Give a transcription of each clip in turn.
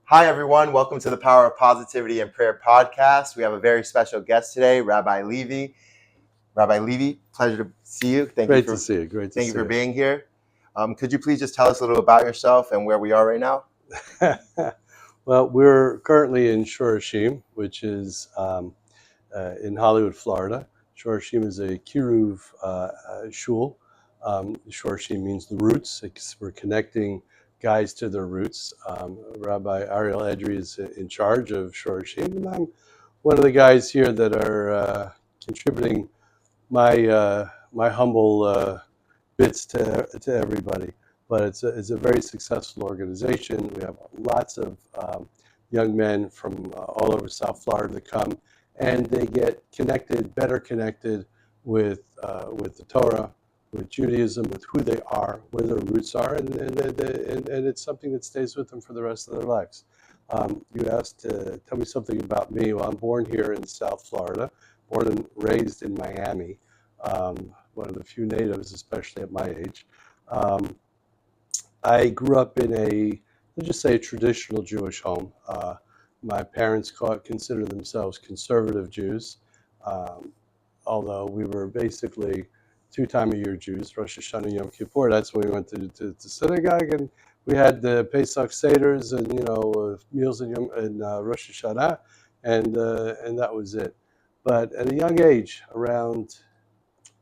Hi, everyone. Welcome to the Power of Positivity and Prayer podcast. We have a very special guest today, Rabbi Levy. Rabbi Levy, pleasure to see you. Great to see you. Great to see you. Thank you for being here. Could you please just tell us a little about yourself and where we are right now? Well, we're currently in Shorashim, which is in Hollywood, Florida. Shorashim is a kiruv shul. Shorashim means the roots. We're connecting guys to their roots. Rabbi Avi Levy is in charge of Shorashim, and I'm one of the guys here that are contributing my humble bits to everybody. But it's a very successful organization. We have lots of young men from all over South Florida that come, and they get connected, better connected with the Torah, with Judaism, with who they are, where their roots are, and it's something that stays with them for the rest of their lives. You asked to tell me something about me. Well, I'm born here in South Florida, born and raised in Miami. One of the few natives, especially at my age. I grew up in let's just say, a traditional Jewish home. My parents considered themselves conservative Jews, although we were basically two-time-a-year Jews, Rosh Hashanah and Yom Kippur. That's when we went to synagogue, and we had the Pesach Seders and meals in Rosh Hashanah, and that was it. But at a young age, around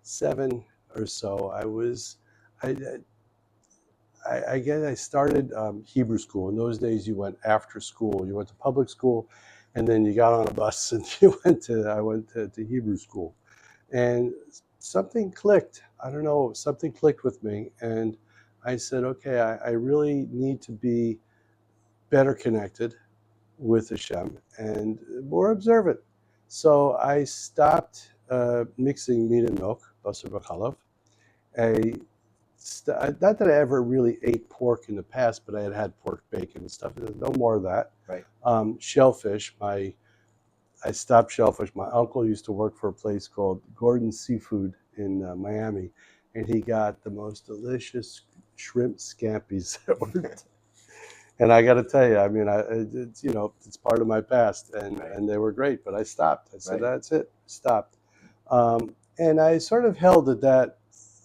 7 or so, I guess I started Hebrew school. In those days, you went after school. You went to public school, and then you got on a bus and I went to Hebrew school. And something clicked. I don't know, something clicked with me. And I said, okay, I really need to be better connected with Hashem and more observant. So I stopped mixing meat and milk, basar v'chalav. Not that I ever really ate pork in the past, but I had pork bacon and stuff. No more of that. Right. Shellfish. I stopped shellfish. My uncle used to work for a place called Gordon's Seafood in Miami, and he got the most delicious shrimp scampi's. And I got to tell you, I mean, it's part of my past, and they were great. But I stopped. I said, That's it. Stopped. And I sort of held at that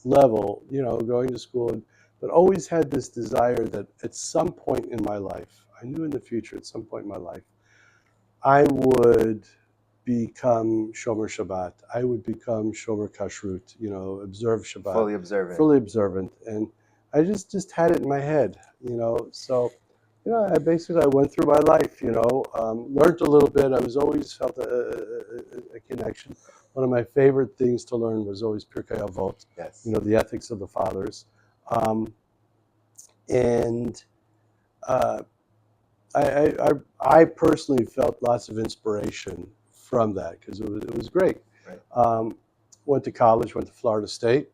level, going to school, but always had this desire that at some point in my life, I knew in the future, at some point in my life, I would become Shomer Shabbat. I would become Shomer Kashrut, observe Shabbat. Fully observant. And I just had it in my head, So, I basically went through my life, learned a little bit. I was always felt a connection. One of my favorite things to learn was always Pirkei Avot, yes. The ethics of the fathers. I personally felt lots of inspiration from that because it was great. Right. Went to college, went to Florida State,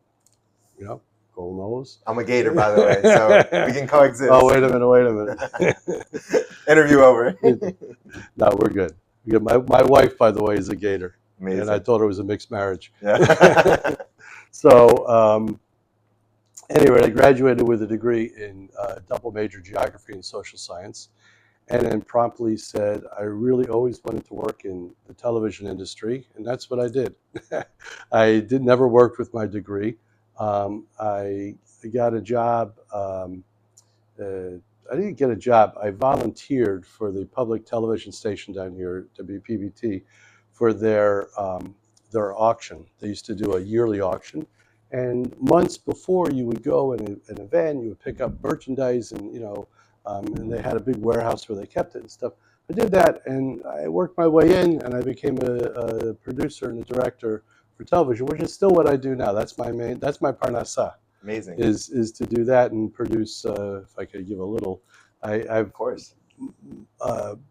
Gold Nose. I'm a Gator, by the way, so we can coexist. Oh, wait a minute. Interview over. No, we're good. My wife, by the way, is a Gator. Amazing. And I thought it was a mixed marriage. Yeah. So anyway, I graduated with a degree in double major geography and social science, and then promptly said I really always wanted to work in the television industry, and that's what I did. I never worked with my degree. I got a job. I didn't get a job. I volunteered for the public television station down here, WPBT, for their auction. They used to do a yearly auction, and months before you would go in an event, you would pick up merchandise, and and they had a big warehouse where they kept it and stuff. I did that, and I worked my way in, and I became a producer and a director for television, which is still what I do now. That's my parnasah. Amazing. Is to do that and produce. If I could give a little, I've of course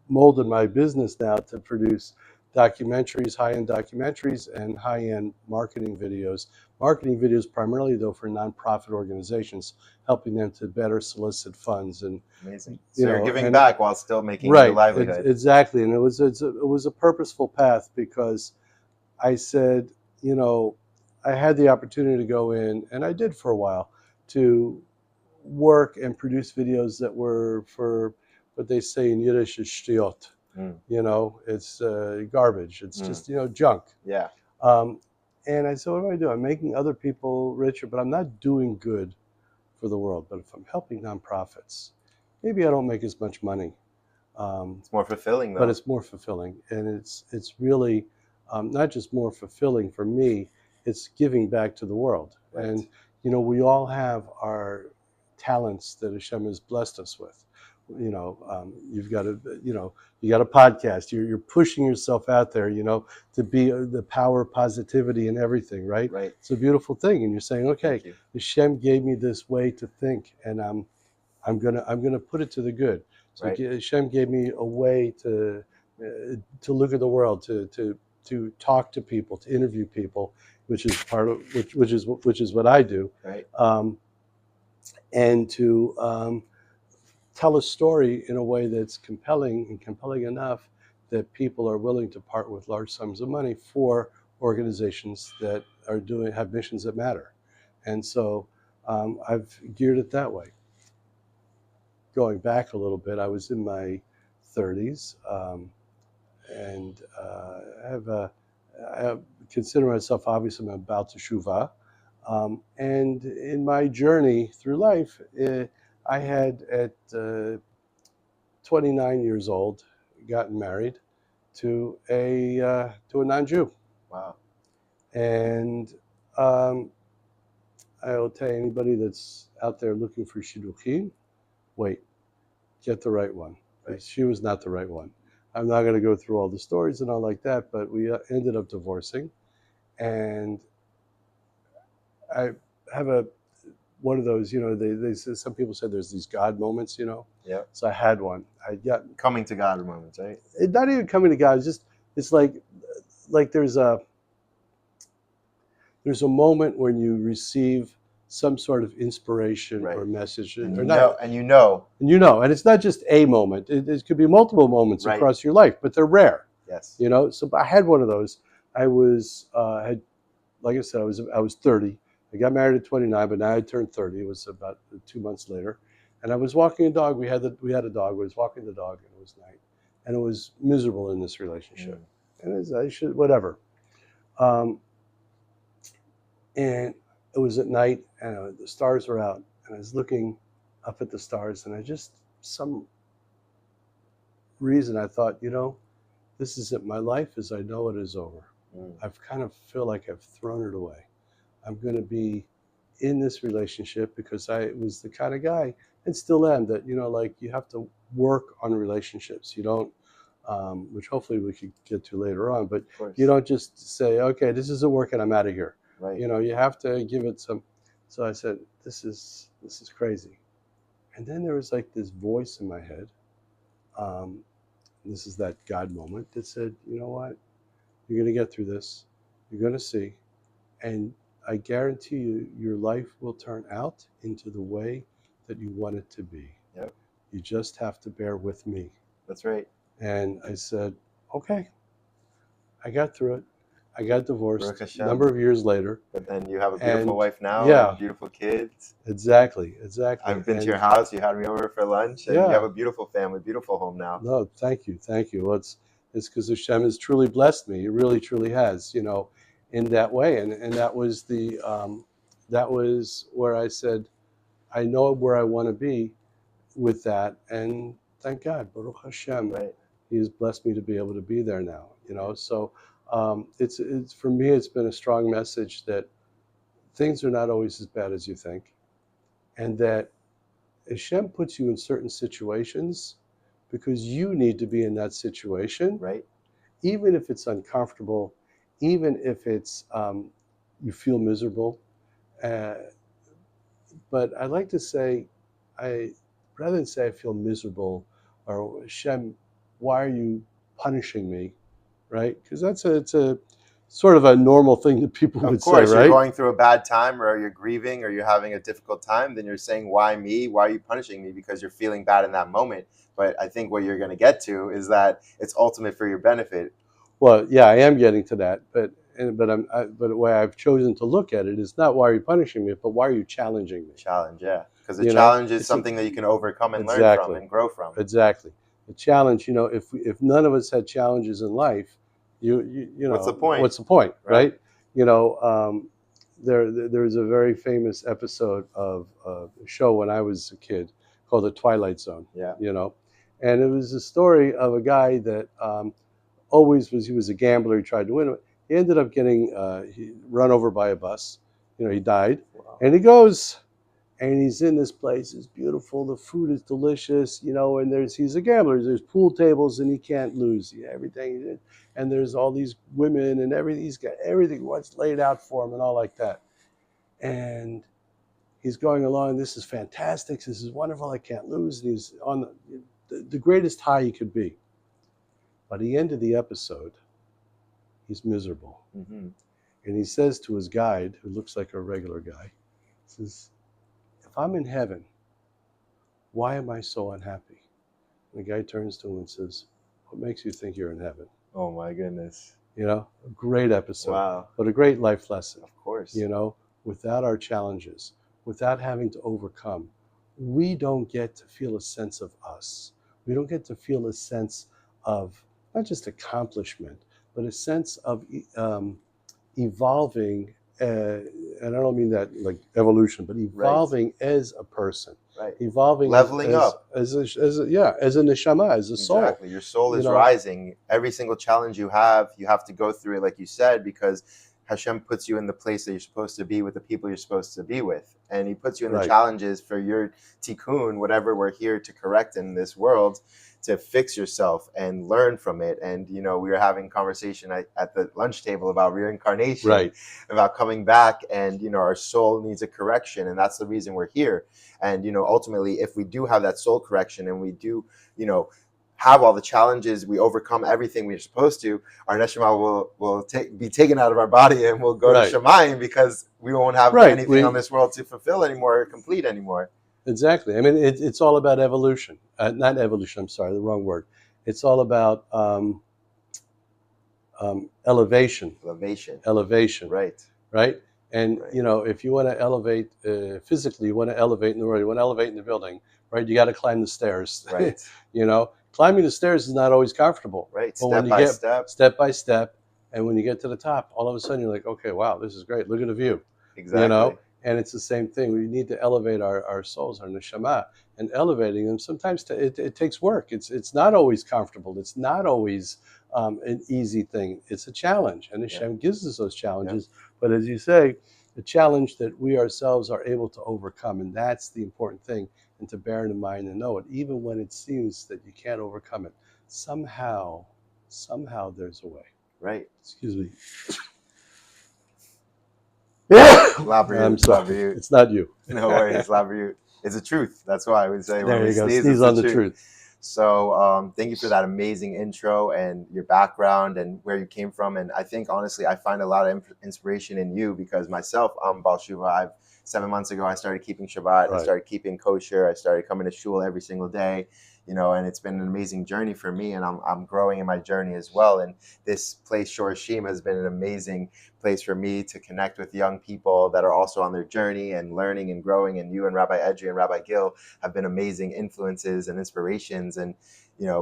molded my business now to produce documentaries, high-end documentaries, and high-end marketing videos. Marketing videos primarily, though, for nonprofit organizations, helping them to better solicit funds. And amazing. So you're giving back while still making right, your livelihood. Exactly, and it was a purposeful path because I said, I had the opportunity to go in, and I did for a while, to work and produce videos that were for what they say in Yiddish is shtiot. You know, it's garbage. It's just, you know, junk. Yeah. And I said, what do I do? I'm making other people richer, but I'm not doing good for the world. But if I'm helping nonprofits, maybe I don't make as much money. It's more fulfilling, though. But it's more fulfilling, and it's really not just more fulfilling for me. It's giving back to the world, Right. and you know, we all have our talents that Hashem has blessed us with. You know, you've got a, you know, you got a podcast. You're pushing yourself out there. You know, to be the power of positivity and everything. Right. Right. It's a beautiful thing, and you're saying, okay, Hashem gave me this way to think, and I'm gonna put it to the good. So Right. Hashem gave me a way to look at the world, to talk to people, to interview people, which is part of which is what I do, Right. And to tell a story in a way that's compelling and compelling enough that people are willing to part with large sums of money for organizations that have missions that matter, and so I've geared it that way. Going back a little bit, I was in my 30s, and I consider myself, obviously, I'm about to shuvah. And in my journey through life, I had, at 29 years old, gotten married to a non-Jew. Wow. And I will tell you, anybody that's out there looking for shidduchim, wait, get the right one. Right. She was not the right one. I'm not going to go through all the stories and all like that, but we ended up divorcing. And I have one of those, you know, they some people say there's these God moments, you know. Yeah. So I had one. I got coming to God moments, right? Not even coming to God. It's like there's a moment when you receive some sort of inspiration, right, or message, and you know, and it's not just a moment. It could be multiple moments, right, across your life, but they're rare. Yes. You know. So I had one of those. I was like I said, I was 30. I got married at 29, but now I turned 30. It was about 2 months later, and I was walking a dog. We had a dog. I was walking the dog, and it was night, and it was miserable in this relationship. And I should whatever. And it was at night, and the stars were out, and I was looking up at the stars, and some reason I thought, you know, this is it. My life as I know it is over. I've kind of feel like I've thrown it away. I'm going to be in this relationship because I was the kind of guy, and still am, that, you know, like, you have to work on relationships. You don't, which hopefully we could get to later on, but you don't just say, okay, this isn't working, I'm out of here. Right. You know, you have to give it some. So I said, this is crazy. And then there was like this voice in my head. This is that God moment that said, you know what? You're going to get through this. You're going to see. And I guarantee you, your life will turn out into the way that you want it to be. Yep. You just have to bear with me. That's right. And I said, okay. I got through it. I got divorced a number of years later. But then you have a beautiful wife now, and beautiful kids. Exactly. I've been to your house. You had me over for lunch, and you have a beautiful family, beautiful home now. No, thank you. Well, it's because Hashem has truly blessed me. It really, truly has, you know, in that way. And that was that was where I said, I know where I want to be with that, and thank God, Baruch Hashem, right, He has blessed me to be able to be there now. You know, so. It's for me, it's been a strong message that things are not always as bad as you think, and that Hashem puts you in certain situations because you need to be in that situation, right? Even if it's uncomfortable, even if it's you feel miserable. But I like to say, rather than say I feel miserable, or Hashem, why are you punishing me? Right? Because it's a sort of a normal thing that people would say, right? Of course, you're going through a bad time, or you're grieving, or you're having a difficult time, then you're saying, why me? Why are you punishing me? Because you're feeling bad in that moment. But I think what you're going to get to is that it's ultimate for your benefit. Well, yeah, I am getting to that. But the way I've chosen to look at it is not why are you punishing me, but why are you challenging me? Challenge, yeah. Because the challenge is something that you can overcome and learn from exactly, and grow from. exactly. The challenge, if none of us had challenges in life, What's the point? what's the point, Right. right? There's a very famous episode of a show when I was a kid called The Twilight Zone. Yeah. And it was a story of a guy that he was a gambler. He tried to win it. He ended up getting run over by a bus. He died. Wow. And he goes, and he's in this place. It's beautiful. The food is delicious, and he's a gambler. There's pool tables and he can't lose everything. And there's all these women and everything. He's got everything what's laid out for him and all like that. And he's going along. This is fantastic. This is wonderful. I can't lose. And he's on the greatest high he could be. By the end of the episode, he's miserable. Mm-hmm. And he says to his guide, who looks like a regular guy, he says, if I'm in heaven, why am I so unhappy? And the guy turns to him and says, what makes you think you're in heaven? Oh my goodness. A great episode. Wow. But a great life lesson. Of course. Without our challenges, without having to overcome, we don't get to feel a sense of us. We don't get to feel a sense of not just accomplishment, but a sense of evolving, and I don't mean that like evolution, but evolving as a person. Right. Evolving, leveling up as a neshama, as a soul. Exactly. Your soul is rising. Every single challenge you have to go through it, like you said, because Hashem puts you in the place that you're supposed to be with the people you're supposed to be with. And he puts you in the challenges for your tikkun, whatever we're here to correct in this world, to fix yourself and learn from it. And, we were having conversation at the lunch table about reincarnation, about coming back, and, our soul needs a correction. And that's the reason we're here. And, ultimately, if we do have that soul correction and we do, have all the challenges, we overcome everything we're supposed to, our neshama will be taken out of our body and we'll go to Shemayim, because we won't have anything on this world to fulfill anymore or complete anymore. Exactly. I mean, it's all about evolution. Not evolution, I'm sorry, the wrong word. It's all about elevation. Elevation. Right? And, if you want to elevate physically, you want to elevate in the world, you want to elevate in the building, right? You got to climb the stairs. Right. Climbing the stairs is not always comfortable. Right. But step by step. And when you get to the top, all of a sudden you're like, okay, wow, this is great. Look at the view. Exactly. And it's the same thing. We need to elevate our souls, our neshama, and elevating them. Sometimes it takes work. It's not always comfortable. It's not always an easy thing. It's a challenge, and Hashem gives us those challenges. Yeah. But as you say, the challenge that we ourselves are able to overcome, and that's the important thing, and to bear it in mind and know it, even when it seems that you can't overcome it. Somehow there's a way. Right. Excuse me. I'm sorry. It's not you. No worries, Labri. It's the truth. That's why I would say there you go. Sneeze on the truth. So thank you for that amazing intro and your background and where you came from. And I think, honestly, I find a lot of inspiration in you, because myself, I'm Baal Shuva. 7 months ago, I started keeping Shabbat. I started keeping kosher. I started coming to shul every single day, and it's been an amazing journey for me, and I'm growing in my journey as well. And this place, Shorashim, has been an amazing place for me to connect with young people that are also on their journey and learning and growing. And you and Rabbi Edry and Rabbi Gil have been amazing influences and inspirations and,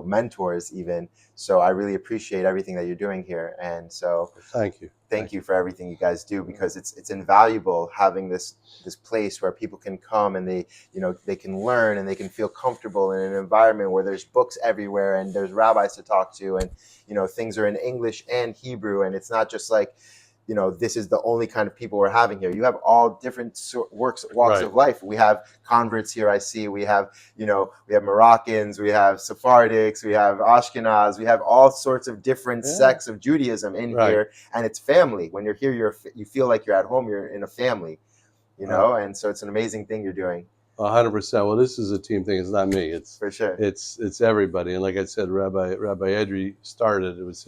mentors even. So I really appreciate everything that you're doing here. And so thank you. Thank you for everything you guys do, because it's invaluable having this place where people can come and they can learn and they can feel comfortable in an environment where there's books everywhere and there's rabbis to talk to, and things are in English and Hebrew, and it's not just like this is the only kind of people we're having here. You have all different walks of life. We have converts here. I see. We have we have Moroccans, we have Sephardics, we have Ashkenaz, we have all sorts of different sects of Judaism in here, and it's family. When you're here, you feel like you're at home. You're in a family, and so it's an amazing thing you're doing. 100%. Well, this is a team thing. It's not me. It's for sure. It's everybody. And like I said, Rabbi Edry started. It was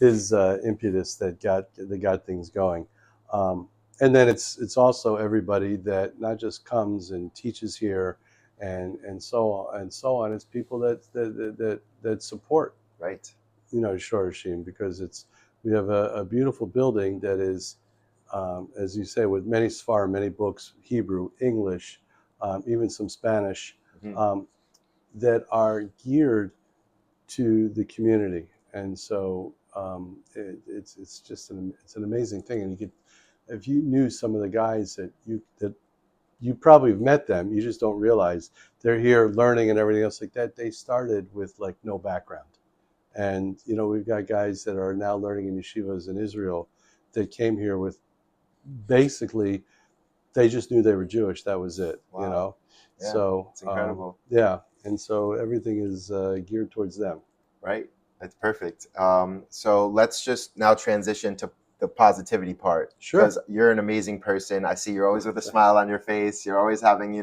his impetus that got things going, and then it's also everybody that not just comes and teaches here, and so on. It's people that support Shorashim, because we have a beautiful building that is, as you say, with many Sfarim, many books, Hebrew, English, even some Spanish, Mm-hmm. that are geared to the community. And so it's just it's an amazing thing. And you could, if you knew some of the guys that you probably have met them, you just don't realize they're here learning and everything else like that. They started with like no background. And, you know, we've got guys that are now learning in yeshivas in Israel that came here with basically, they just knew they were Jewish. That was it, Wow. you know? Yeah, So, it's incredible. Yeah. And so everything is geared towards them. Right. That's perfect. So let's just now transition to the positivity part. Sure. Because you're an amazing person. I see you're always with a smile on your face. You're always having,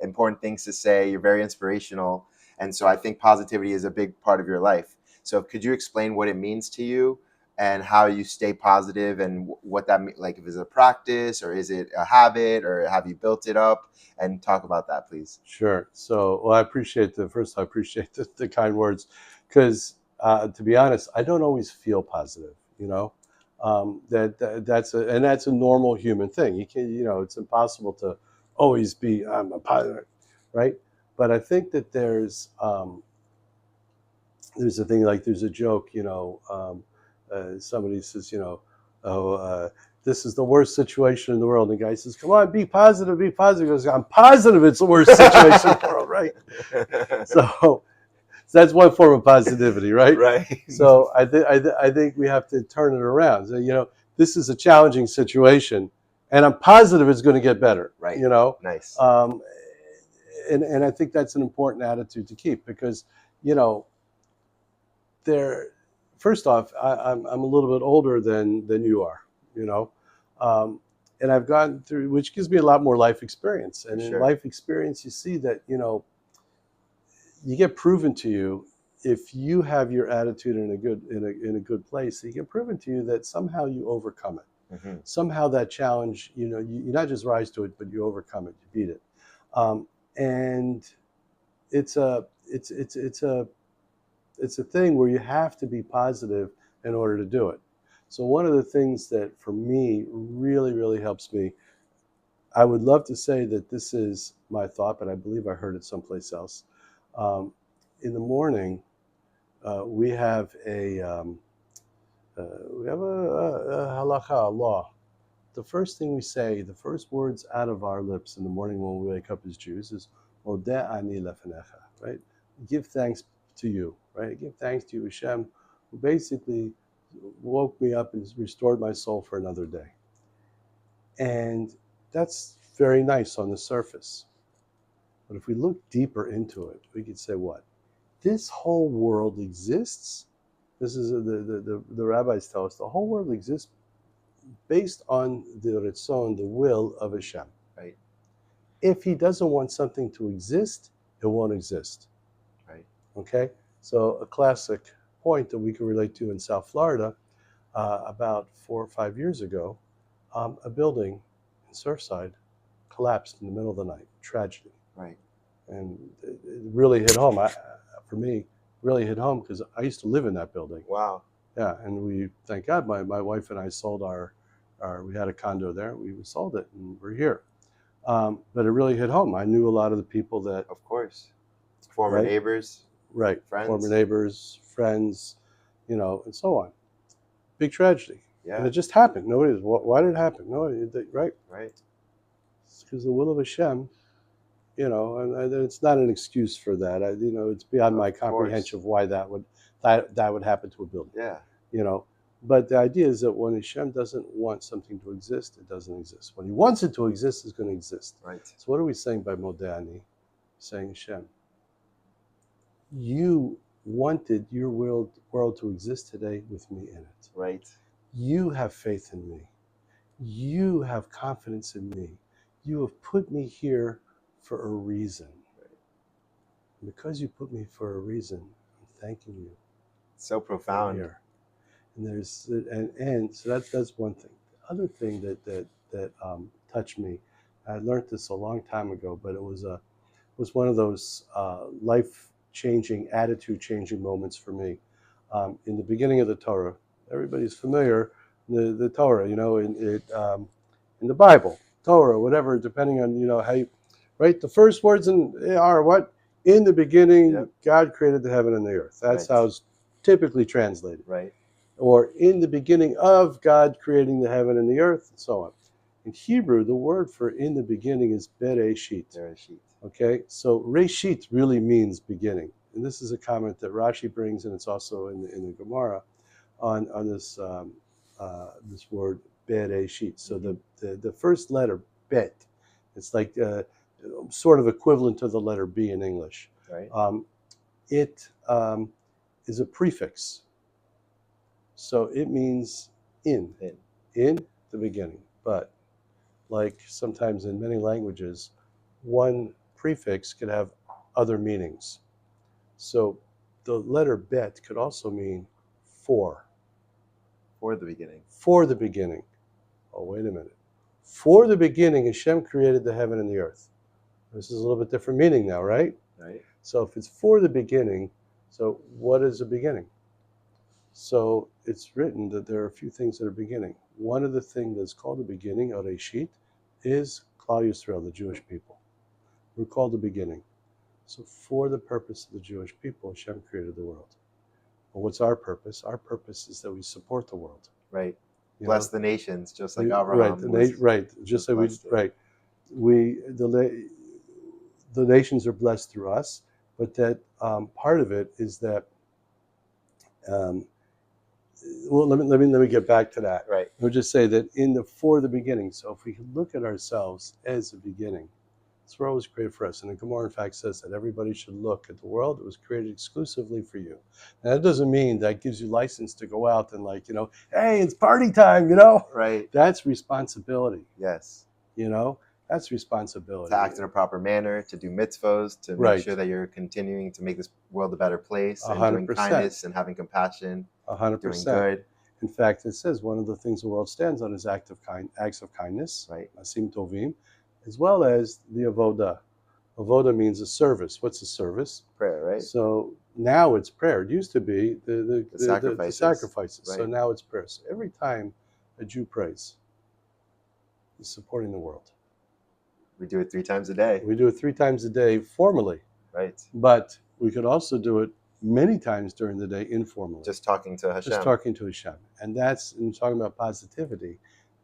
important things to say. You're very inspirational. And so I think positivity is a big part of your life. So could you explain what it means to you and how you stay positive and what that means? Like, if it's a practice or is it a habit or have you built it up? And talk about that, please. Sure. So, well, I appreciate the kind words, because to be honest, I don't always feel positive. You know, that's a normal human thing. You can, it's impossible to always be I'm a positive, right? But I think that there's a thing, like there's a joke. Somebody says, oh. This is the worst situation in the world. And the guy says, come on, be positive, be positive. He goes, I'm positive it's the worst situation in the world, right? So that's one form of positivity, right? Right. So I think we have to turn it around. So, this is a challenging situation, and I'm positive it's going to get better, Right. Nice. And I think that's an important attitude to keep, because, first off, I'm a little bit older than you are, and I've gone through, which gives me a lot more life experience. And in life experience, you see that, you get proven to you, if you have your attitude in a good place, you get proven to you that somehow you overcome it. Mm-hmm. Somehow that challenge, you not just rise to it, but you overcome it, you beat it. And it's a thing where you have to be positive in order to do it. So one of the things that for me really, really helps me, I would love to say that this is my thought, but I believe I heard it someplace else. In the morning, we have a halakha, a law. The first thing we say, the first words out of our lips in the morning when we wake up as Jews is Modeh ani lefanecha, right? Give thanks to you, right? Give thanks to you, Hashem, who basically woke me up and restored my soul for another day. And that's very nice on the surface. But if we look deeper into it, we could say what? This whole world exists. This is the rabbis tell us the whole world exists based on the Ritzon, the will of Hashem. Right. If he doesn't want something to exist, it won't exist. Right. Okay? So a classic point that we can relate to in South Florida, about 4 or 5 years ago, a building in Surfside collapsed in the middle of the night. Tragedy. Right. And it really hit home. For me, really hit home, because I used to live in that building. Wow. Yeah, and we, thank God, my wife and I sold we had a condo there. We sold it, and we're here. But it really hit home. I knew a lot of the people that, of course, former neighbors, right, friends, former neighbors, friends, and so on. Big tragedy. Yeah. And it just happened. Why did it happen? Right. It's because the will of Hashem. And it's not an excuse for that. It's beyond my comprehension of why that would happen to a building. Yeah. But the idea is that when Hashem doesn't want something to exist, it doesn't exist. When he wants it to exist, it's going to exist. Right. So what are we saying by Modeh ani? Saying, Hashem, you wanted your world to exist today with me in it. Right. You have faith in me. You have confidence in me. You have put me here for a reason. And because you put me for a reason, I'm thanking you. So profound. Here. And so that's one thing. The other thing that touched me, I learned this a long time ago, but it was one of those life-changing, attitude-changing moments for me. In the beginning of the Torah, everybody's familiar the Torah, in the Bible, Torah, whatever, depending on how you. right? The first words are what? In the beginning, Yep. God created the heaven and the earth. That's how it's typically translated. Right. Or in the beginning of God creating the heaven and the earth, and so on. In Hebrew, the word for in the beginning is bereshit. Bereshit. Okay, so reshit really means beginning. And this is a comment that Rashi brings, and it's also in the Gemara on this this word bereshit. So the first letter, bet, it's like sort of equivalent to the letter B in English. Right. It is a prefix. So it means in the beginning. But like sometimes in many languages, one prefix could have other meanings. So the letter bet could also mean for. For the beginning. For the beginning. Oh, wait a minute. For the beginning, Hashem created the heaven and the earth. This is a little bit different meaning now, right? Right. So if it's for the beginning, so what is a beginning? So it's written that there are a few things that are beginning. One of the things that's called the beginning, or Reshit, is Klal Yisrael, the Jewish people. We're called the beginning. So for the purpose of the Jewish people, Hashem created the world. Well, what's our purpose? Our purpose is that we support the world. Right. Bless the nations, just like Abraham. Right. Just like the nations are blessed through us, but that part of it is that. Well, let me get back to that. Right. We'll just say that for the beginning. So if we can look at ourselves as a beginning, this world was created for us. And the Gemara, in fact, says that everybody should look at the world that was created exclusively for you. Now, that doesn't mean that gives you license to go out and hey, it's party time, Right. That's responsibility. Yes. That's responsibility. To act in a proper manner, to do mitzvos, to make sure that you're continuing to make this world a better place, and 100%. doing kindness and having compassion, 100%. doing good. In fact, it says one of the things the world stands on is acts of kindness, right? Asim tovim, as well as the avoda. Avoda means a service. What's a service? Prayer, right? So now it's prayer. It used to be the sacrifices. Right. So now it's prayer. So every time a Jew prays, he's supporting the world. We do it 3 times a day. We do it 3 times a day formally. Right. But we could also do it many times during the day informally. Just talking to Hashem. Just talking to Hashem. And that's, in talking about positivity,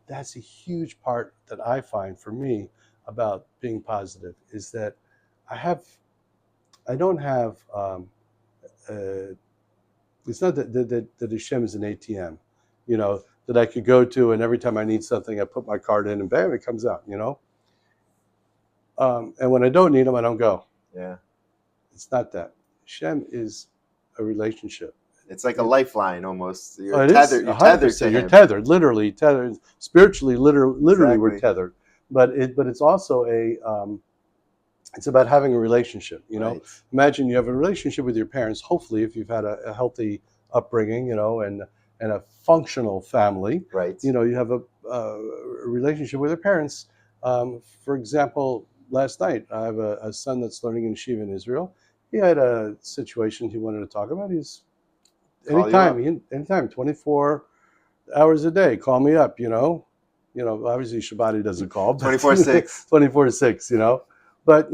that's a huge part that I find for me about being positive, is that I don't have, it's not that Hashem is an ATM, that I could go to and every time I need something, I put my card in and bam, it comes out, And when I don't need them, I don't go. Yeah. It's not that. Hashem is a relationship. It's like a lifeline almost. You're tethered to him. You're tethered, literally tethered. Spiritually, literally exactly. We're tethered. But it's also it's about having a relationship, Right. Imagine you have a relationship with your parents, hopefully if you've had a healthy upbringing, and a functional family. Right. You have a relationship with your parents. For example, last night, I have a son that's learning in Yeshiva in Israel. He had a situation he wanted to talk about. He's anytime, 24 hours a day, call me up, obviously Shabbat he doesn't call. 24/6. 24/6, But,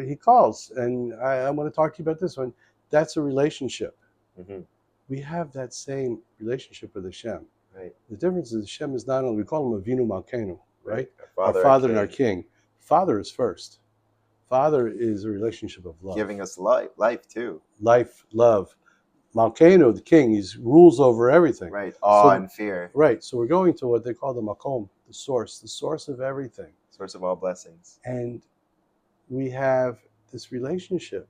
he calls and I want to talk to you about this one. That's a relationship. Mm-hmm. We have that same relationship with Hashem. Right. The difference is Hashem is not only, we call him Avinu Malkeinu, right? Our Father and our King. Father is first. Father is a relationship of love. Giving us life too. Life, love. Malkeinu, the king, he rules over everything. Right, awe and fear. Right, so we're going to what they call the makom, the source of everything. Source of all blessings. And we have this relationship,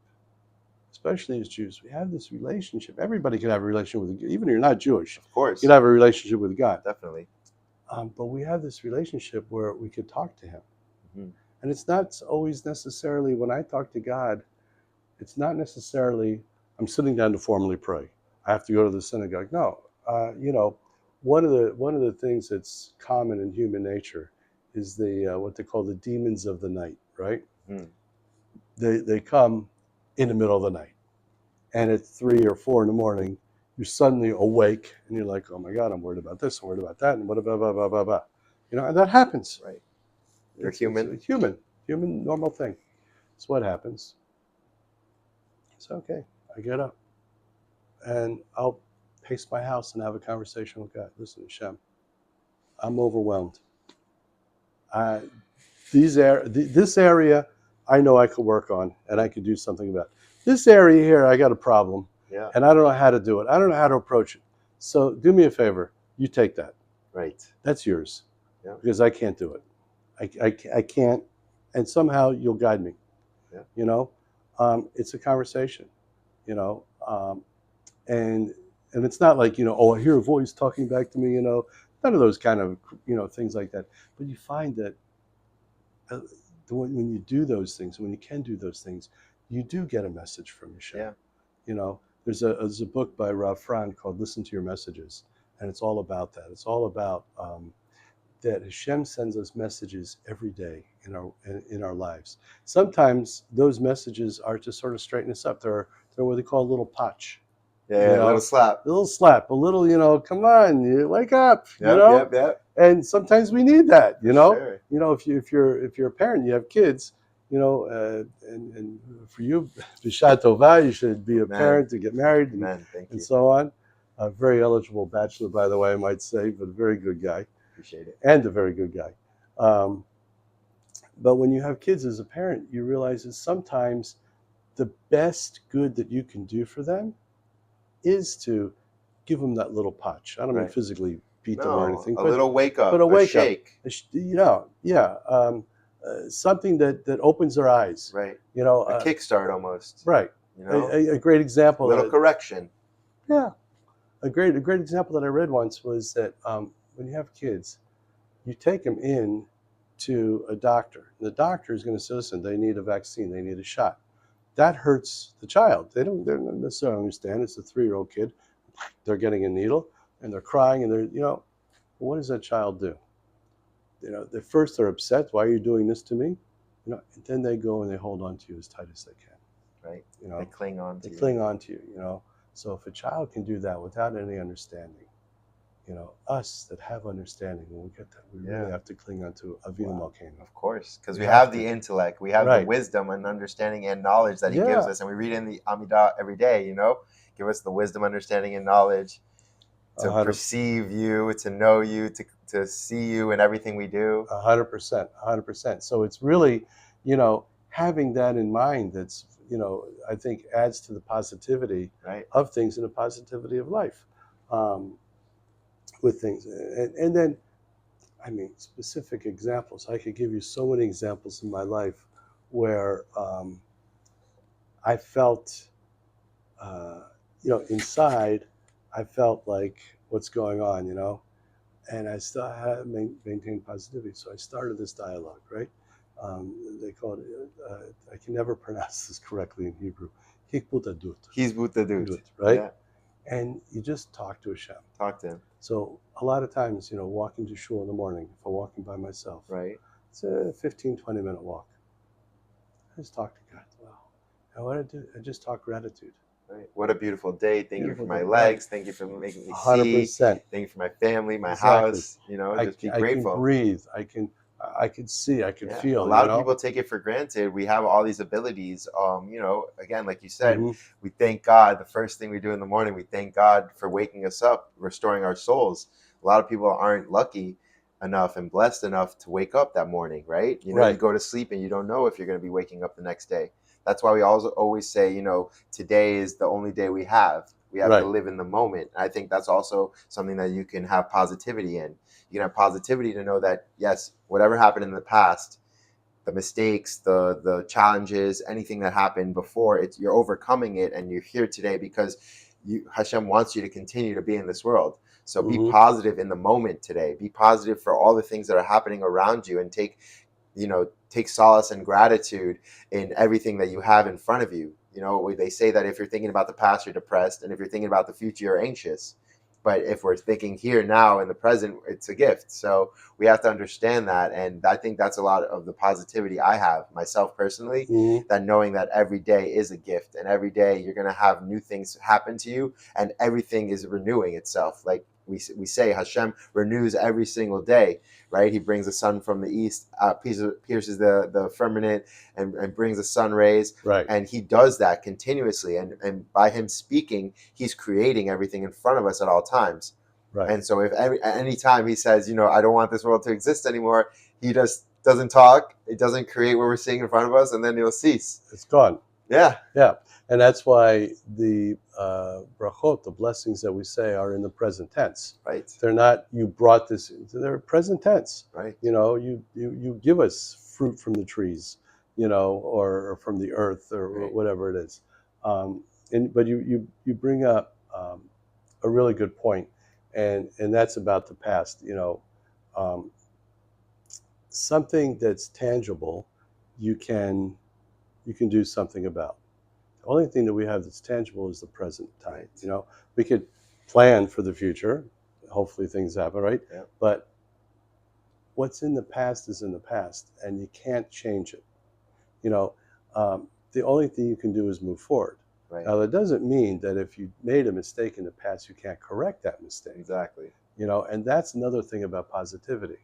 especially as Jews, we have this relationship. Everybody can have a relationship with God, even if you're not Jewish. Of course. You can have a relationship with God. Definitely. But we have this relationship where we could talk to him. Mm-hmm. And it's not always necessarily, when I talk to God, it's not necessarily, I'm sitting down to formally pray. I have to go to the synagogue. No, one of the things that's common in human nature is the what they call the demons of the night, right? Mm. They come in the middle of the night, and at 3 or 4 in the morning, you're suddenly awake, and you're like, oh my God, I'm worried about this, I'm worried about that, and blah blah blah blah blah blah. And that happens. Right. You're human. Human. Human, normal thing. So what happens? It's okay. I get up and I'll pace my house and have a conversation with God. Listen, Hashem, I'm overwhelmed. This area, I know I could work on and I could do something about. This area here, I got a problem, and I don't know how to do it. I don't know how to approach it. So do me a favor. You take that. Right. That's yours, because I can't do it. I can't, and somehow you'll guide me. It's a conversation, and it's not like oh, I hear a voice talking back to me. None of those kind of things like that. But you find that when you do those things, when you can do those things, you do get a message from Hashem. There's a book by Rav Fran called "Listen to Your Messages," and it's all about that. It's all about that Hashem sends us messages every day in our lives. Sometimes those messages are to sort of straighten us up. They're what they call a little patch. A little slap. A little slap. A little, come on, you wake up. Yep. And sometimes we need that. Sure. If you're a parent, you have kids. And for you, B'Shah Tovah, you should be a parent to get married and so on. A very eligible bachelor, by the way, I might say, but a very good guy. Appreciate it. And a very good guy. But when you have kids as a parent, you realize that sometimes the best good that you can do for them is to give them that little patch. I don't mean physically beat them or anything. A little wake up, but a shake. Something that opens their eyes. Right. A kickstart almost. Right. A great example. A little correction. Yeah. A great example that I read once was that when you have kids, you take them in to a doctor. The doctor is going to say, listen, they need a vaccine, they need a shot. That hurts the child. They don't necessarily understand. It's a 3-year-old kid. They're getting a needle and they're crying and they're, what does that child do? They're upset. Why are you doing this to me? And then they go and they hold on to you as tight as they can. Right. They cling on to you. They cling on to you, So if a child can do that without any understanding, us that have understanding, when we get that, we really have to cling on to Avinu Malkeinu. Of course, because we have the intellect, we have the wisdom and understanding and knowledge that He gives us, and we read in the Amidah every day. Give us the wisdom, understanding, and knowledge to perceive you, to know you, to see you in everything we do. 100%. So it's really, having that in mind. That's I think adds to the positivity of things and the positivity of life. With things, and then, specific examples. I could give you so many examples in my life where I felt, inside, I felt like what's going on, and I still had maintained positivity. So I started this dialogue, right? They call it, I can never pronounce this correctly in Hebrew, Hizbutadut, right? Yeah. And you just talk to Hashem. Talk to Him. So a lot of times, walking to shul in the morning, if I'm walking by myself, it's a 15, 20-minute walk. I just talk to God. Wow. And what I do, I just talk gratitude. Right. What a beautiful day. Thank you for my legs. Thank you for making me 100%. See. Thank you for my family, my house. Just be grateful. I can breathe. I can see, I can feel. A lot of people take it for granted. We have all these abilities. Again, like you said, we thank God. The first thing we do in the morning, we thank God for waking us up, restoring our souls. A lot of people aren't lucky enough and blessed enough to wake up that morning, right? You go to sleep and you don't know if you're going to be waking up the next day. That's why we always say, today is the only day we have. We have to live in the moment. And I think that's also something that you can have positivity in. You can have positivity to know that, yes, whatever happened in the past, the mistakes, the challenges, anything that happened before, you're overcoming it and you're here today because Hashem wants you to continue to be in this world. So be positive in the moment today. Be positive for all the things that are happening around you and take solace and gratitude in everything that you have in front of you. They say that if you're thinking about the past, you're depressed, and if you're thinking about the future, you're anxious. But if we're thinking here now in the present, it's a gift. So we have to understand that. And I think that's a lot of the positivity I have myself personally, that knowing that every day is a gift and every day you're going to have new things happen to you and everything is renewing itself. Like we say Hashem renews every single day, right? He brings the sun from the east, pierces the firmament, and brings the sun rays. Right. And he does that continuously. And by him speaking, he's creating everything in front of us at all times. Right. And so if any time he says, I don't want this world to exist anymore, he just doesn't talk. It doesn't create what we're seeing in front of us, and then it'll cease. It's gone. Yeah. Yeah. And that's why the brachot, the blessings that we say, are in the present tense. Right. They're not, you brought this, they're present tense. Right. You give us fruit from the trees, or from the earth, or right. whatever it is. But you bring up a really good point, and that's about the past. Something that's tangible, you can do something about. The only thing that we have that's tangible is the present time. Right. We could plan for the future. Hopefully things happen, right? Yeah. But what's in the past is in the past, and you can't change it. The only thing you can do is move forward. Right. Now, that doesn't mean that if you made a mistake in the past, you can't correct that mistake. Exactly. And that's another thing about positivity,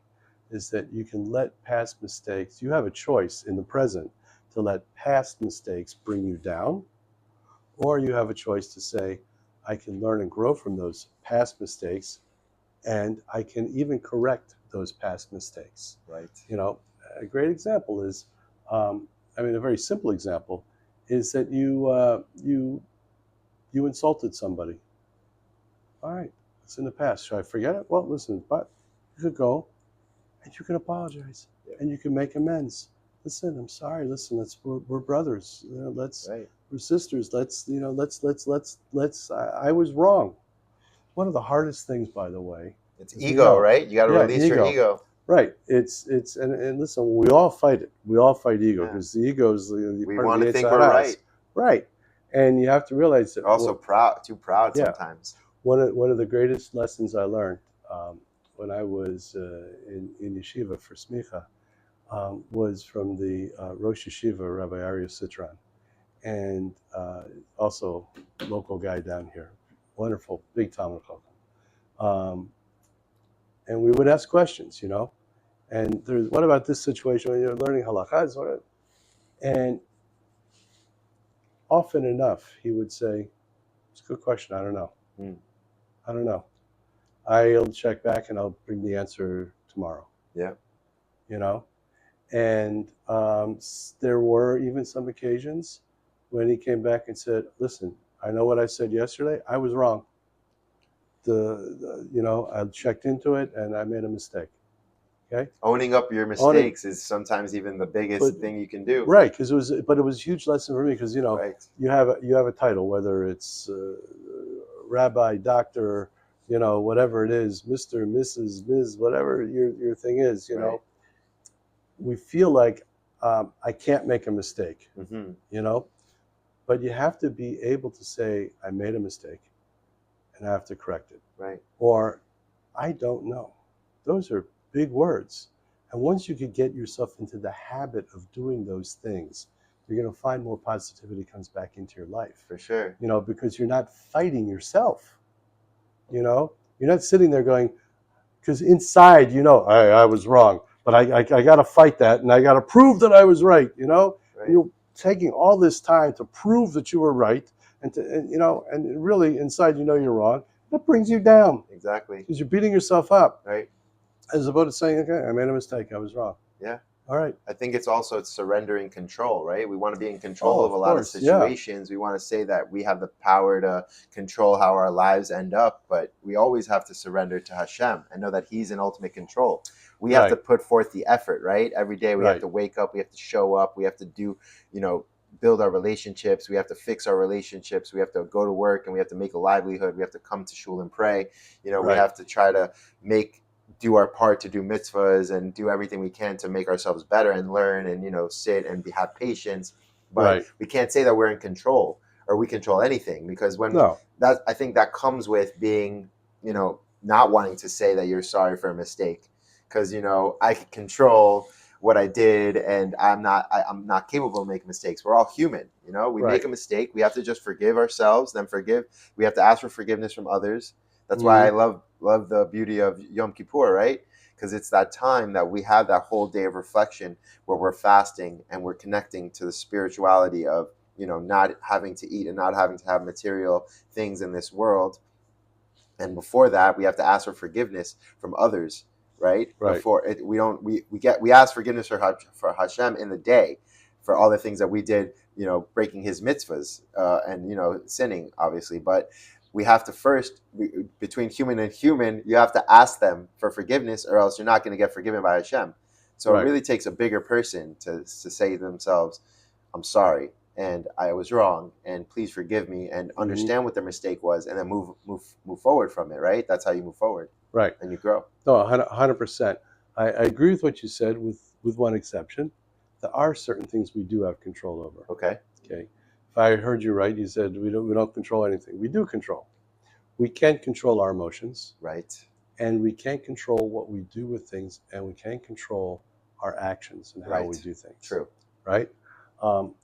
is that you can let past mistakes, you have a choice in the present to let past mistakes bring you down, or you have a choice to say, I can learn and grow from those past mistakes, and I can even correct those past mistakes. Right. A great example is, a very simple example is that you insulted somebody. All right, it's in the past. Should I forget it? Well, listen, but you could go and you can apologize, and you can make amends. Listen, I'm sorry. Listen, we're brothers. We're sisters. I was wrong. One of the hardest things, by the way, it's ego, right? You got to release your ego. Right. It's and listen, we all fight it. We all fight ego, because the ego is the we part want of to the think we're right. Right. And you have to realize that we're also too proud sometimes. One of the greatest lessons I learned when I was in yeshiva for smicha was from the Rosh Yeshiva, Rabbi Avi Levy, and also local guy down here, wonderful, big Talmud Chacham. And we would ask questions, and there's, what about this situation when you're learning halakha? And often enough, he would say, it's a good question, I don't know. I don't know. I'll check back and I'll bring the answer tomorrow. Yeah. And there were even some occasions when he came back and said, listen, I know what I said yesterday. I was wrong. I checked into it and I made a mistake. Okay. Owning up your mistakes is sometimes even the biggest thing you can do. Right. Because it was a huge lesson for me, because, you have a title, whether it's rabbi, doctor, whatever it is, Mr., Mrs., Ms., whatever your thing is, we feel like I can't make a mistake, but you have to be able to say, I made a mistake and I have to correct it. Right. Or I don't know. Those are big words. And once you could get yourself into the habit of doing those things, you're going to find more positivity comes back into your life. For sure. Because you're not fighting yourself. You're not sitting there going, because inside, I was wrong, but I got to fight that, and I got to prove that I was right. Right. You're taking all this time to prove that you were right, and really inside, you're wrong. That brings you down. Exactly. Because you're beating yourself up. Right. As opposed to saying, okay, I made a mistake, I was wrong. Yeah. All right. I think it's surrendering control, right? We want to be in control of a lot of situations. Yeah. We want to say that we have the power to control how our lives end up, but we always have to surrender to Hashem and know that He's in ultimate control. We have to put forth the effort, right? Every day we have to wake up, we have to show up, we have to do, build our relationships, we have to fix our relationships, we have to go to work, and we have to make a livelihood, we have to come to shul and pray. We have to try to do our part to do mitzvahs and do everything we can to make ourselves better and learn and sit and have patience, but we can't say that we're in control or we control anything, because I think that comes with being not wanting to say that you're sorry for a mistake, because I can control what I did, and I'm not capable of making mistakes. We're all human. We make a mistake, we have to just forgive ourselves, then we have to ask for forgiveness from others, That's why I love the beauty of Yom Kippur, right? Because it's that time that we have that whole day of reflection where we're fasting and we're connecting to the spirituality of, not having to eat and not having to have material things in this world. And before that, we have to ask for forgiveness from others, right? Before it, we ask forgiveness for Hashem in the day for all the things that we did, breaking his mitzvahs and sinning, obviously. But we have to first, between human and human, you have to ask them for forgiveness, or else you're not going to get forgiven by Hashem. So it really takes a bigger person to say to themselves, "I'm sorry, and I was wrong, and please forgive me," and understand what their mistake was, and then move forward from it. Right? That's how you move forward. Right. And you grow. No, 100%. I agree with what you said, with one exception. There are certain things we do have control over. Okay. If I heard you right, you said we don't control anything. We do control. We can't control our emotions. Right. And we can't control what we do with things, and we can't control our actions and how we do things. True. Right?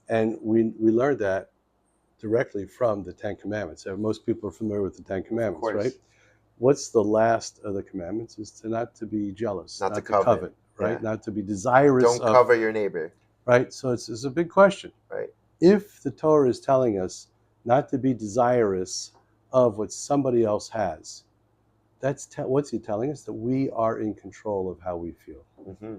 And we learned that directly from the Ten Commandments. Most people are familiar with the Ten Commandments, right? What's the last of the commandments is not to be jealous, not to covet, right? Yeah. Not to be desirous. Don't cover your neighbor. Right? So it's a big question. Right. If the Torah is telling us not to be desirous of what somebody else has, what's he telling us? That we are in control of how we feel. Mm-hmm.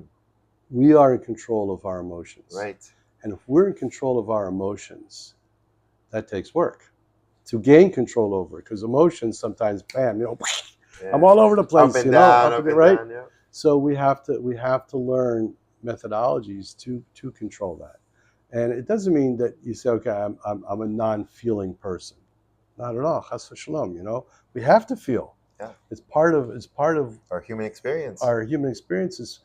We are in control of our emotions. Right. And if we're in control of our emotions, that takes work to gain control over it, because emotions sometimes, bam, I'm all over the place, up and down, right? Down, yeah. So we have to learn methodologies to control that. And it doesn't mean that you say, okay, I'm a non-feeling person. Not at all. Chas v'shalom. We have to feel. Yeah. It's part of our human experience. Our human experience is,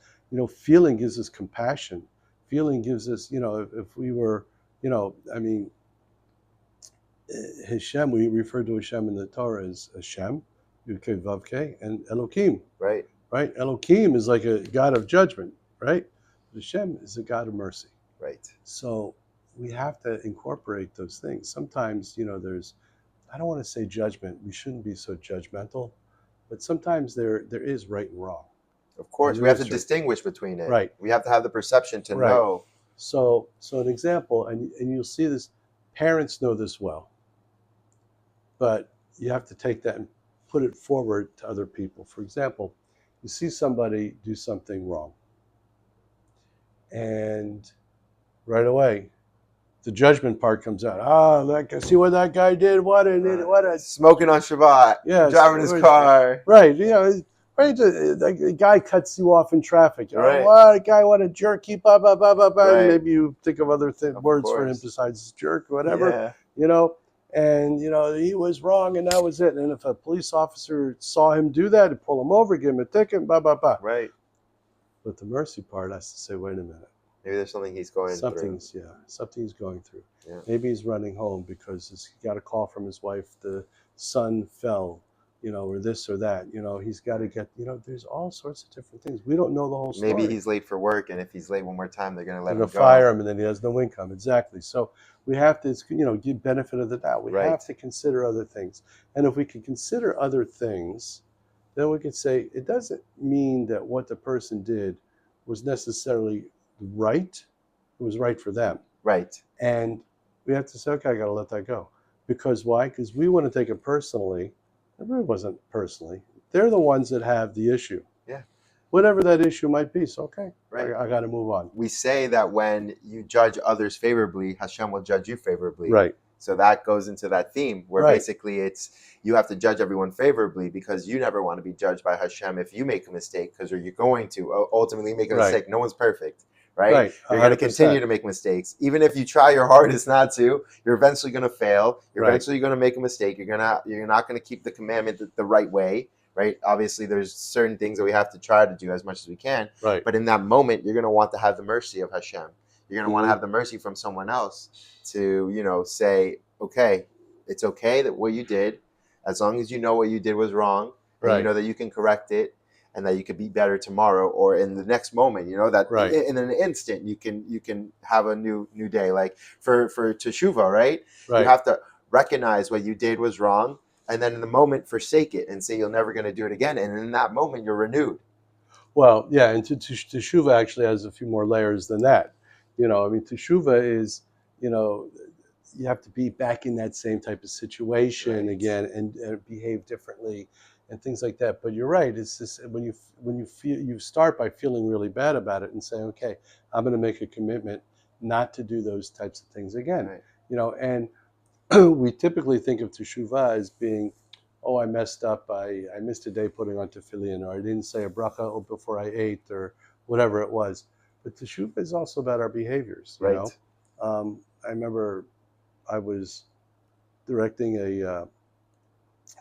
feeling gives us compassion. Feeling gives us, if we were, Hashem, we refer to Hashem in the Torah as Hashem, Yud-Kei Vav-Kei, and Elohim. Right. Right? Elohim is like a God of judgment, right? Hashem is a God of mercy. Right. So we have to incorporate those things. Sometimes, there's, I don't want to say judgment. We shouldn't be so judgmental, but sometimes there is right and wrong. Of course, we have to distinguish between it. Right. We have to have the perception to know. So an example, and you'll see this, parents know this well, but you have to take that and put it forward to other people. For example, you see somebody do something wrong, and right away, the judgment part comes out. See what that guy did? What a smoking on Shabbat. Yeah, driving his car. Right. The guy cuts you off in traffic. Right. What a jerk. Blah, blah, blah, blah, blah. Right. Maybe you think of other words for him besides jerk or whatever. Yeah. And he was wrong, and that was it. And if a police officer saw him do that, he'd pull him over, give him a ticket, blah, blah, blah. Right. But the mercy part has to say, wait a minute. Maybe there's something he's going through. Something he's going through. Yeah. Maybe he's running home because he got a call from his wife. The son fell, or this or that. He's got to get, there's all sorts of different things. We don't know the whole story. Maybe he's late for work, and if he's late one more time, they're going to let him go. Fire him, and then he has no income. Exactly. So we have to, give benefit of the doubt. We have to consider other things. And if we can consider other things, then we could say it doesn't mean that what the person did was necessarily right. It was right for them. Right. And we have to say, okay, I got to let that go. Because why? Because we want to take it personally. It really wasn't personally. They're the ones that have the issue. Yeah. Whatever that issue might be. So, okay, right. I got to move on. We say that when you judge others favorably, Hashem will judge you favorably. Right. So that goes into that theme where basically it's you have to judge everyone favorably because you never want to be judged by Hashem if you make a mistake, because you're going to ultimately make a mistake. No one's perfect. Right? You're going to continue to make mistakes. Even if you try your hardest not to, you're eventually going to fail. You're eventually going to make a mistake. You're not going to keep the commandment the right way, right? Obviously, there's certain things that we have to try to do as much as we can. Right. But in that moment, you're going to want to have the mercy of Hashem. You're going to want to have the mercy from someone else to, say, okay, it's okay that what you did, as long as you know what you did was wrong, and you know that you can correct it, and that you could be better tomorrow or in the next moment, that in an instant you can have a new day. Like for teshuva, right? You have to recognize what you did was wrong, and then in the moment forsake it and say you're never going to do it again. And in that moment, you're renewed. Well, yeah, and teshuva actually has a few more layers than that. I mean, teshuva is, you have to be back in that same type of situation again and behave differently and things like that. But you're right. It's just when you feel, you start by feeling really bad about it and saying, okay, I'm going to make a commitment not to do those types of things again. And we typically think of teshuvah as being, oh, I messed up. I missed a day putting on tefillin, or I didn't say a bracha before I ate, or whatever it was. But teshuvah is also about our behaviors. I remember I was directing a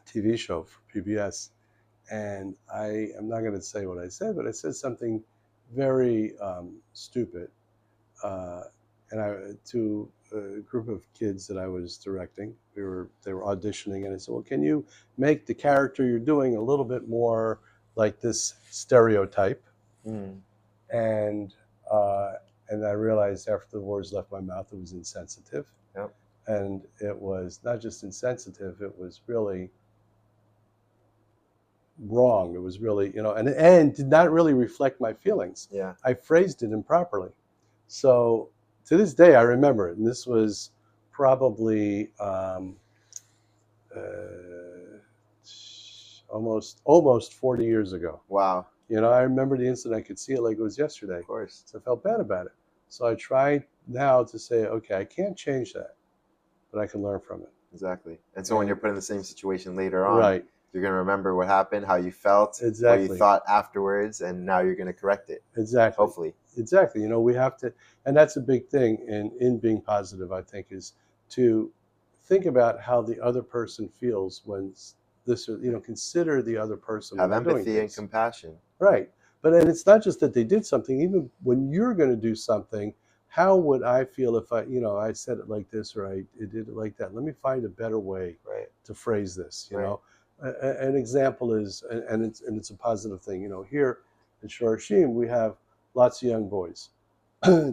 TV show for PBS, and I am not going to say what I said, but I said something very stupid, to a group of kids that I was directing. They were auditioning, and I said, "Well, can you make the character you're doing a little bit more like this stereotype?" And I realized after the words left my mouth, it was insensitive. Yep. And it was not just insensitive; it was really wrong. It was really, and did not really reflect my feelings. Yeah. I phrased it improperly. So to this day, I remember it. And this was probably almost 40 years ago. Wow. I remember the incident. I could see it like it was yesterday. Of course. So I felt bad about it. So I tried now to say, okay, I can't change that, but I can learn from it. Exactly. And so when you're put in the same situation later on, you're going to remember what happened, how you felt, what you thought afterwards, and now you're going to correct it. Exactly. Hopefully. Exactly. We have to, and that's a big thing in being positive, I think, is to think about how the other person feels when this, consider the other person. Have empathy and compassion. Right. And it's not just that they did something. Even when you're going to do something, how would I feel if I said it like this, or I did it like that? Let me find a better way to phrase this. An example is, and it's a positive thing. Here at Shorashim, we have lots of young boys,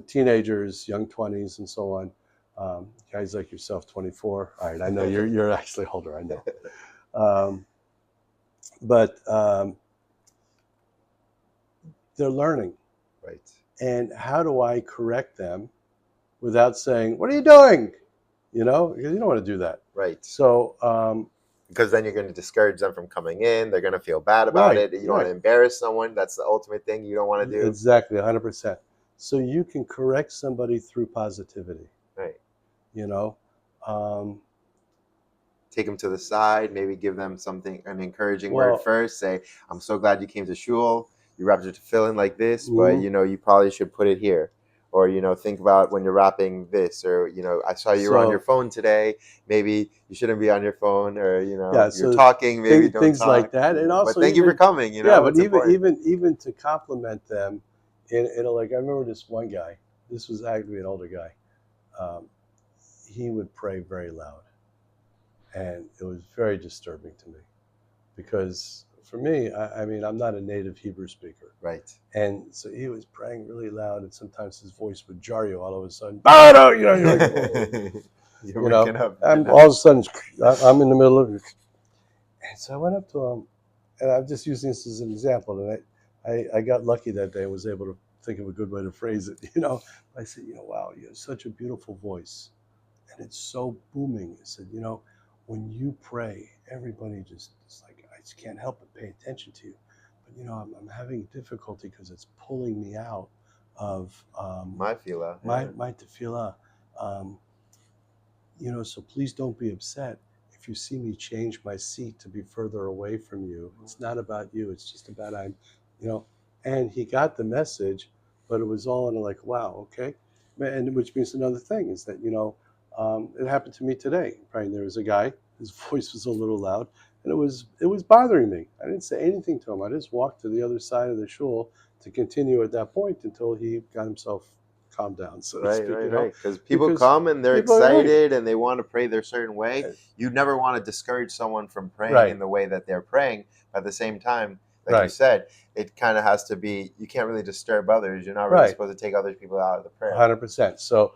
teenagers, young 20s, and so on. Guys like yourself, 24. All right, I know you're actually older. I know, but they're learning. Right. And how do I correct them without saying, "What are you doing?" Because you don't want to do that. Right. So. Because then you're going to discourage them from coming in. They're going to feel bad about it. You don't want to embarrass someone. That's the ultimate thing you don't want to do. Exactly, 100%. So you can correct somebody through positivity. Right. Take them to the side. Maybe give them an encouraging word first. Say, "I'm so glad you came to shul. You wrapped your tefillin like this, but you probably should put it here." Or, think about when you're wrapping this, or, I saw you were on your phone today. Maybe you shouldn't be on your phone, or, you're talking, maybe don't things talk. like that. And also, but thank you for coming, but even to compliment them, like I remember this one guy, this was actually an older guy. He would pray very loud. And it was very disturbing to me because for me, I mean, I'm not a native Hebrew speaker. Right. And so he was praying really loud, and sometimes his voice would jar you all of a sudden. You're like, you're waking up. I'm all of a sudden, I'm in the middle of it. And so I went up to him, and I'm just using this as an example. And I got lucky that day and was able to think of a good way to phrase it. I said, wow, you have such a beautiful voice, and it's so booming. I said, when you pray, everybody just I just can't help but pay attention to you. But I'm having difficulty because it's pulling me out of my tefillah. My tefillah. So please don't be upset if you see me change my seat to be further away from you. It's not about you. It's just about And he got the message, but it was all in like, wow, okay. And which means another thing is that it happened to me today. Right, there was a guy. His voice was a little loud, and it was bothering me. I didn't say anything to him. I just walked to the other side of the shul to continue at that point until he got himself calmed down. So to speak, right. Because people come and they're excited and they want to pray their certain way. You never want to discourage someone from praying in the way that they're praying. At the same time, like you said, it kind of has to be. You can't really disturb others. You're not really supposed to take other people out of the prayer. 100%. So,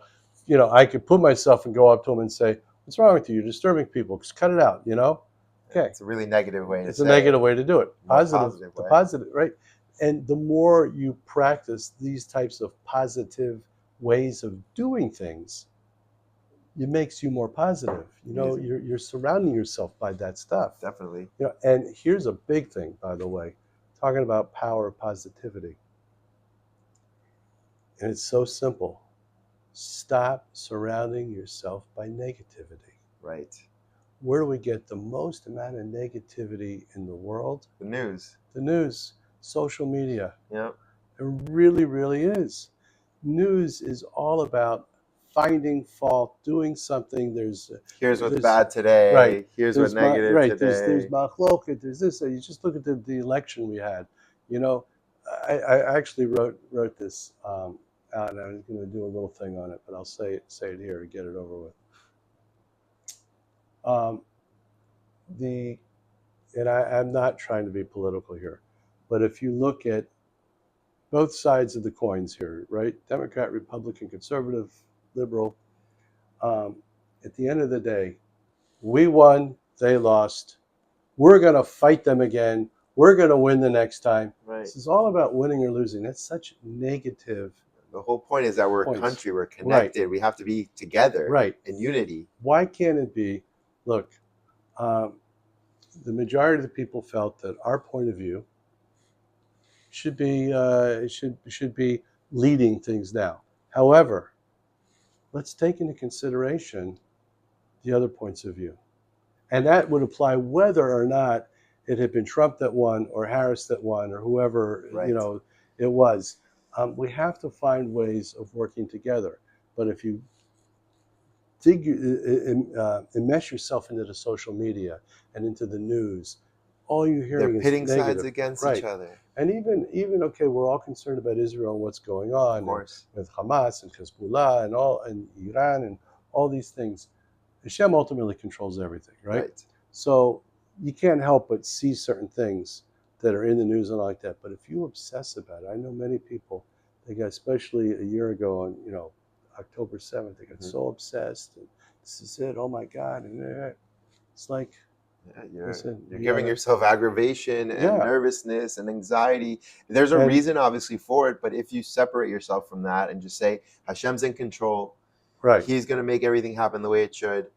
I could put myself and go up to him and say, "What's wrong with you? You're disturbing people. Just cut it out." Okay. It's a really negative way to say it. It's a negative way to do it. Positive The way. positive, right? And the more you practice these types of positive ways of doing things, it makes you more positive. You're surrounding yourself by that stuff. Definitely. And here's a big thing, by the way, talking about power of positivity. And it's so simple. Stop surrounding yourself by negativity. Right. Where do we get the most amount of negativity in the world? The news. The news, social media. Yep. It really, really is. News is all about finding fault, doing something. Here's what's bad today. Right. Here's what's negative today. There's machloket. There's this. You just look at the election we had. I actually wrote this out, and I'm going to do a little thing on it, but I'll say it here to get it over with. I'm not trying to be political here, but if you look at both sides of the coins here, right? Democrat, Republican, conservative, liberal. At the end of the day, we won, they lost. We're going to fight them again. We're going to win the next time. Right. This is all about winning or losing. That's such negative. The whole point is that we're a country. We're connected. Right. We have to be together. Right. In unity. Why can't it be? Look, the majority of the people felt that our point of view should be leading things now. However, let's take into consideration the other points of view, and that would apply whether or not it had been Trump that won or Harris that won or whoever it was. We have to find ways of working together. But if you enmesh yourself into the social media and into the news, all you're hearing is pitting negative. Sides against each other. And even okay, we're all concerned about Israel and what's going on with Hamas and Hezbollah and Iran and all these things. Hashem ultimately controls everything, right? So you can't help but see certain things that are in the news and like that. But if you obsess about it, I know many people, they got, especially a year ago on October 7th, they got so obsessed. And this is it. Oh my God! And it's like. You're giving yourself aggravation and nervousness and anxiety. There's a reason, obviously, for it. But if you separate yourself from that and just say, Hashem's in control, right? He's going to make everything happen the way it should.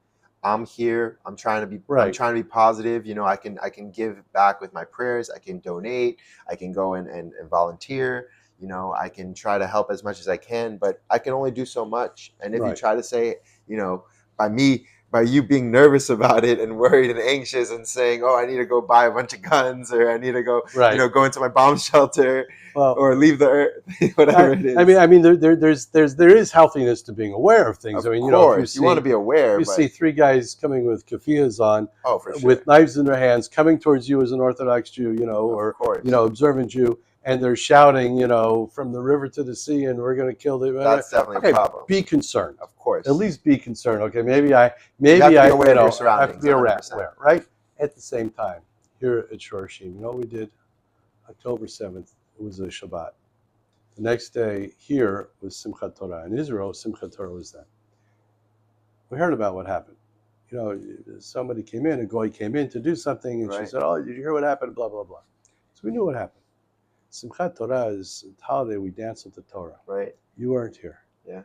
I'm here. I'm trying to be. I'm trying to be positive. I can give back with my prayers. I can donate. I can go and volunteer. I can try to help as much as I can, but I can only do so much. And if you try to say, by you being nervous about it and worried and anxious and saying, "Oh, I need to go buy a bunch of guns," or "I need to go, go into my bomb shelter," or leave the earth, whatever it is. I mean, there is healthiness to being aware of things. Of course, you want to be aware. You see three guys coming with keffiyehs on, for sure, with knives in their hands, coming towards you as an Orthodox Jew, or observant Jew. And they're shouting, from the river to the sea, and we're going to kill them. That's definitely a problem. Be concerned, of course. At least be concerned. Okay, maybe I have to be aware, right? At the same time, here at Shorashim, what we did, October 7th, it was a Shabbat. The next day here was Simchat Torah. In Israel, Simchat Torah was then. We heard about what happened. Somebody came in, a goy came in to do something, and she said, "Oh, did you hear what happened?" Blah blah blah. So we knew what happened. Simchat Torah is a holiday we dance with the Torah. Right. You weren't here. Yeah.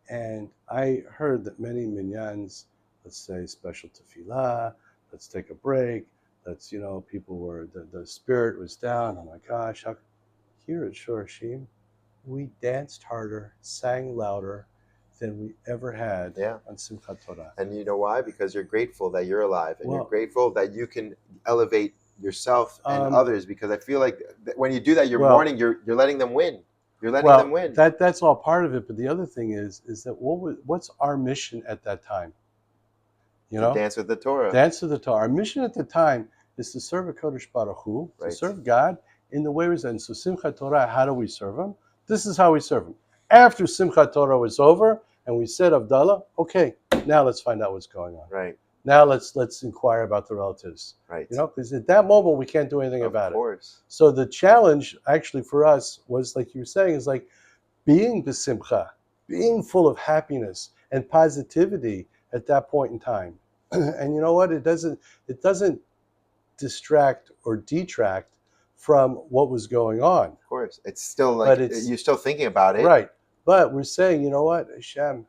And I heard that many minyans, let's say special tefillah, let's take a break, people were, the spirit was down. Oh my gosh. Here at Shorashim, we danced harder, sang louder than we ever had on Simchat Torah. And you know why? Because you're grateful that you're alive, and you're grateful that you can elevate yourself and others, because I feel like when you do that, you're mourning, you're letting them win. You're letting them win. That's all part of it. But the other thing is that what's our mission at that time? To dance with the Torah. Dance with the Torah. Our mission at the time is to serve a Kodesh Baruch Hu, to serve God in the way we're saying. So Simchat Torah, how do we serve Him? This is how we serve Him. After Simchat Torah was over and we said Havdalah, okay, now let's find out what's going on. Right. Now let's inquire about the relatives. Right. Because at that moment we can't do anything about it. Of course. So the challenge actually for us was, like you were saying, is like being besimcha, being full of happiness and positivity at that point in time. And you know what? It doesn't distract or detract from what was going on. Of course, it's still like you're still thinking about it, right? But we're saying, you know what, Hashem,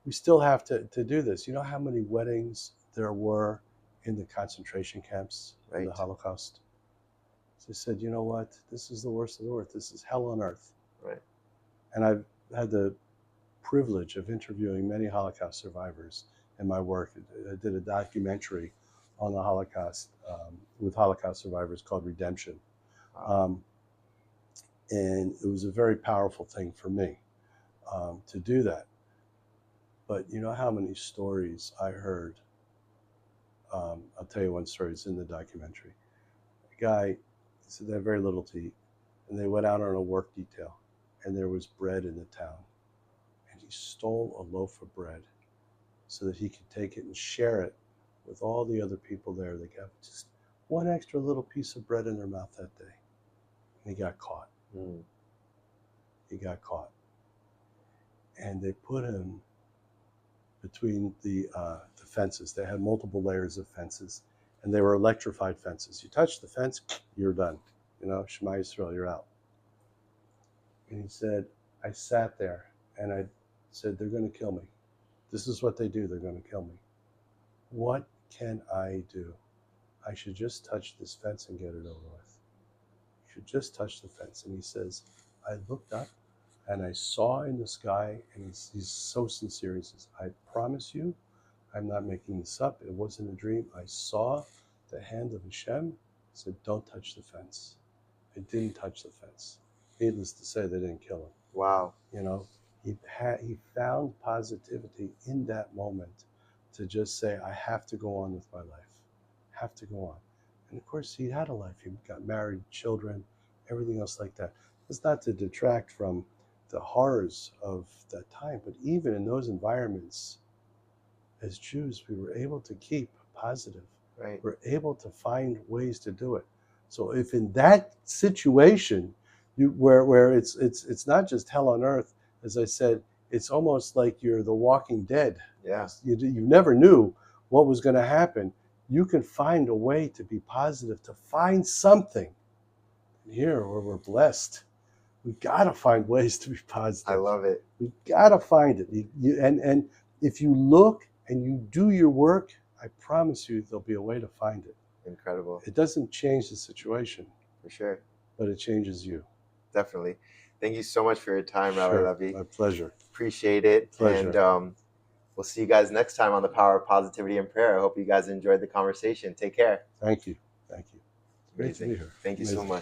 we still have to do this. You know how many weddings there were in the concentration camps in the Holocaust? So they said, you know what, this is the worst of the worst. This is hell on earth. Right. And I've had the privilege of interviewing many Holocaust survivors in my work. I did a documentary on the Holocaust with Holocaust survivors called Redemption. And it was a very powerful thing for me to do that. But you know how many stories I heard? I'll tell you one story. It's in the documentary. A guy said they had very little to eat, and they went out on a work detail, and there was bread in the town. And he stole a loaf of bread so that he could take it and share it with all the other people there. They got just one extra little piece of bread in their mouth that day. And he got caught. He got caught. And they put him between the fences. They had multiple layers of fences, and they were electrified fences. You touch the fence, you're done. You know, Shema Yisrael, you're out. And he said, I sat there and I said, they're going to kill me. This is what they do. They're going to kill me. What can I do? I should just touch this fence and get it over with. You should just touch the fence. And he says, I looked up and I saw in the sky, and he's so sincere. He says, I promise you, I'm not making this up. It wasn't a dream. I saw the hand of Hashem. Said, don't touch the fence. I didn't touch the fence. Needless to say, they didn't kill him. Wow. You know, he found positivity in that moment to just say, I have to go on with my life. I have to go on. And of course, he had a life. He got married, children, everything else like that. It's not to detract from the horrors of that time, but even in those environments, as Jews, we were able to keep positive. Right. We're able to find ways to do it. So if in that situation, where it's not just hell on earth, as I said, it's almost like you're the Walking Dead. Yeah. You never knew what was going to happen. You can find a way to be positive, to find something. And here, where we're blessed, we got to find ways to be positive. I love it. We got to find it. And if you look and you do your work, I promise you there'll be a way to find it. Incredible. It doesn't change the situation. For sure. But it changes you. Definitely. Thank you so much for your time, Rabbi Levy. My pleasure. Appreciate it. Pleasure. And we'll see you guys next time on the Power of Positivity and Prayer. I hope you guys enjoyed the conversation. Take care. Thank you. Thank you. Great to be here. Thank you so much.